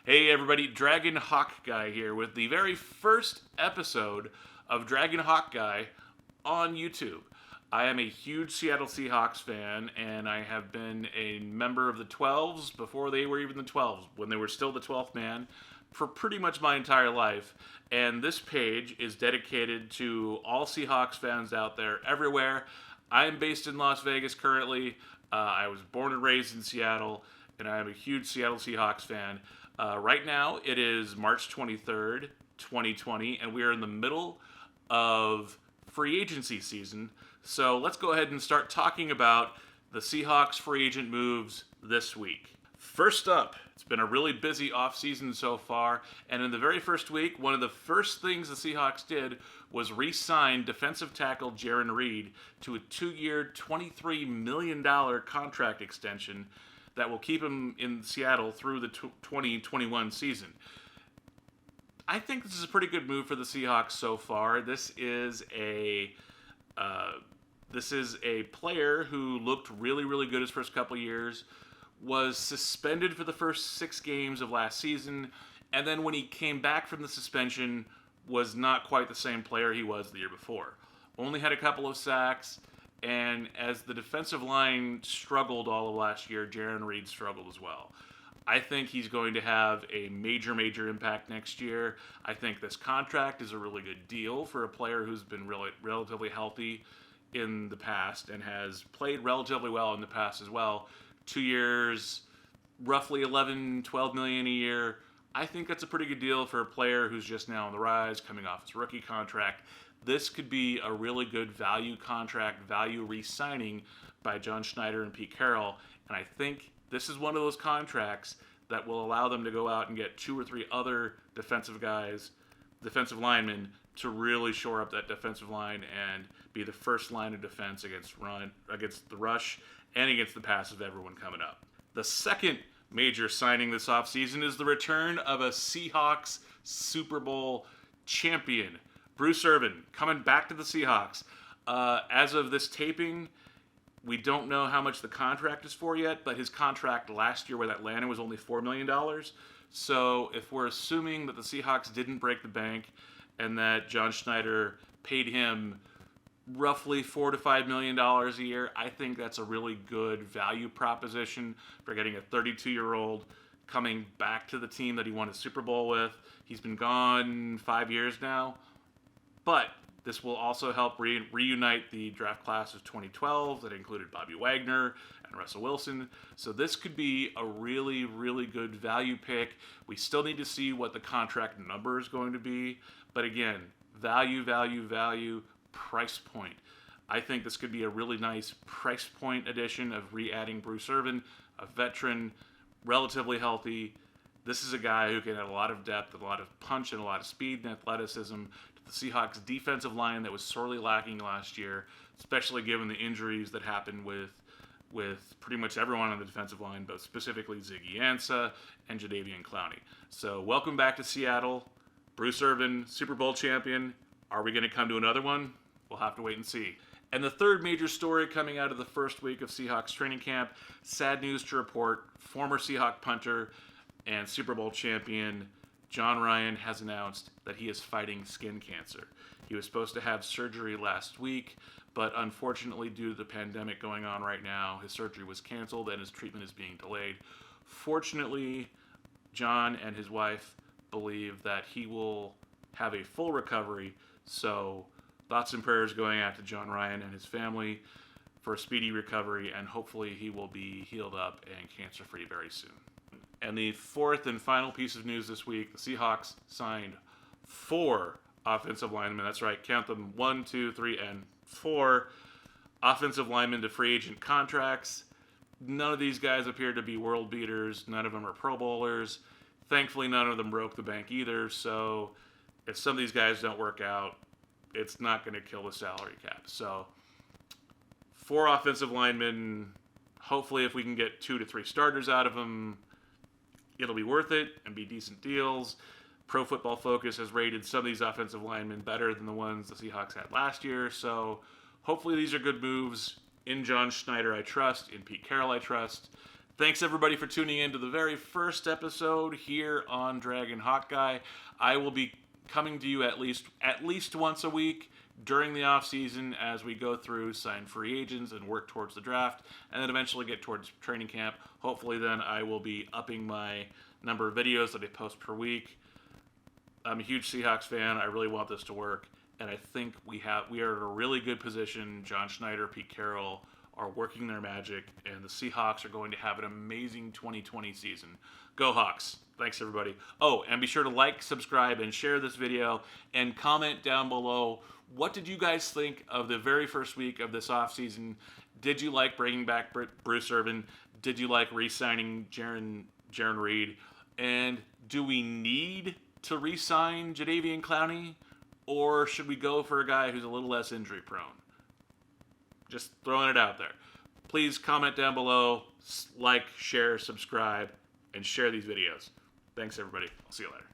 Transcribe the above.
Hey everybody, dragonhawkguy here with the very first episode of dragonhawkguy on YouTube. I am a huge Seattle Seahawks fan, and I have been a member of the 12s before they were even the 12s, when they were still the 12th man, for pretty much my entire life. And this page is dedicated to all Seahawks fans out there everywhere. I'm based in Las Vegas currently. I was born and raised in Seattle, and I am a huge Seattle Seahawks fan. Right now, it is March 23rd, 2020, and we are in the middle of free agency season. So let's go ahead and start talking about the Seahawks free agent moves this week. First up, it's been a really busy offseason so far, and in the very first week, one of the first things the Seahawks did was re-sign defensive tackle Jarran Reed to a 2-year, $23 million contract extension that will keep him in Seattle through the 2021 season. I think this is a pretty good move for the Seahawks so far. This is a player who looked really, really good his first couple years, was suspended for the first 6 games of last season, and then when he came back from the suspension, was not quite the same player he was the year before. Only had a couple of sacks, and as the defensive line struggled all of last year, Jarran Reed struggled as well. I think he's going to have a major, major impact next year. I think this contract is a really good deal for a player who's been relatively healthy in the past and has played relatively well in the past as well. 2 years, roughly 11, 12 million a year. I think that's a pretty good deal for a player who's just now on the rise, coming off his rookie contract. This could be a really good value contract, value re-signing by John Schneider and Pete Carroll. And I think this is one of those contracts that will allow them to go out and get 2 or 3 other defensive linemen, to really shore up that defensive line and be the first line of defense against the rush and against the pass of everyone coming up. The second major signing this offseason is the return of a Seahawks Super Bowl champion, Bruce Irvin, coming back to the Seahawks. As of this taping, we don't know how much the contract is for yet, but his contract last year with Atlanta was only $4 million. So if we're assuming that the Seahawks didn't break the bank and that John Schneider paid him roughly $4 to $5 million a year, I think that's a really good value proposition for getting a 32-year-old coming back to the team that he won a Super Bowl with. He's been gone 5 years now, but this will also help reunite the draft class of 2012 that included Bobby Wagner and Russell Wilson. So this could be a really, really good value pick. We still need to see what the contract number is going to be. But again, value, price point. I think this could be a really nice price point addition of re-adding Bruce Irvin, a veteran, relatively healthy. This is a guy who can add a lot of depth, a lot of punch, and a lot of speed and athleticism to the Seahawks defensive line that was sorely lacking last year, especially given the injuries that happened with pretty much everyone on the defensive line, but specifically Ziggy Ansah and Jadeveon Clowney. So welcome back to Seattle. Bruce Irvin, Super Bowl champion. Are we going to come to another one? We'll have to wait and see. And the third major story coming out of the first week of Seahawks training camp, sad news to report, former Seahawk punter and Super Bowl champion John Ryan has announced that he is fighting skin cancer. He was supposed to have surgery last week, but unfortunately, due to the pandemic going on right now, his surgery was canceled and his treatment is being delayed. Fortunately, John and his wife believe that he will have a full recovery, so thoughts and prayers going out to John Ryan and his family for a speedy recovery, and hopefully he will be healed up and cancer-free very soon. And the fourth and final piece of news this week, the Seahawks signed 4 offensive linemen. That's right, count them, 1, 2, 3, and 4 offensive linemen to free agent contracts. None of these guys appear to be world beaters. None of them are Pro Bowlers. Thankfully, none of them broke the bank either, so if some of these guys don't work out, it's not going to kill the salary cap. So 4 offensive linemen. Hopefully, if we can get 2 to 3 starters out of them, it'll be worth it and be decent deals. Pro Football Focus has rated some of these offensive linemen better than the ones the Seahawks had last year. So hopefully these are good moves. In John Schneider, I trust. In Pete Carroll, I trust. Thanks everybody for tuning in to the very first episode here on dragonhawkguy. I will be coming to you at least once a week during the off season as we go through, sign free agents, and work towards the draft, and then eventually get towards training camp. Hopefully then I will be upping my number of videos that I post per week. I'm a huge Seahawks fan. I really want this to work, and I think we are in a really good position. John Schneider, Pete Carroll are working their magic, and the Seahawks are going to have an amazing 2020 season. Go Hawks. Thanks, everybody. Oh, and be sure to like, subscribe, and share this video, and comment down below, what did you guys think of the very first week of this offseason? Did you like bringing back Bruce Irvin? Did you like re-signing Jarran Reed? And do we need to re-sign Jadeveon Clowney? Or should we go for a guy who's a little less injury prone? Just throwing it out there. Please comment down below, like, share, subscribe, and share these videos. Thanks, everybody. I'll see you later.